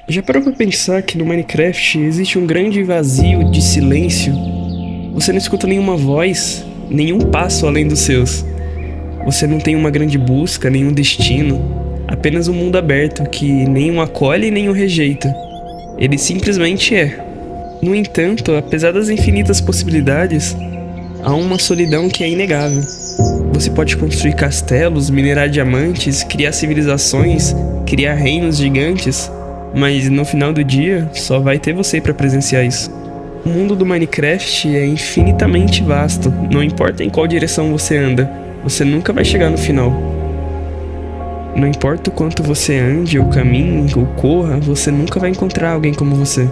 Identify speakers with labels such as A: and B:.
A: Já parou pra pensar que no Minecraft existe um grande vazio de silêncio? Você não escuta nenhuma voz, nenhum passo além dos seus. Você não tem uma grande busca, nenhum destino, apenas um mundo aberto que nem o acolhe nem o rejeita. Ele simplesmente é. No entanto, apesar das infinitas possibilidades, há uma solidão que é inegável. Você pode construir castelos, minerar diamantes, criar civilizações, criar reinos gigantes, mas no final do dia só vai ter você para presenciar isso. O mundo do Minecraft é infinitamente vasto, não importa em qual direção você anda, você nunca vai chegar no final. Não importa o quanto você ande, ou caminhe, ou corra, você nunca vai encontrar alguém como você.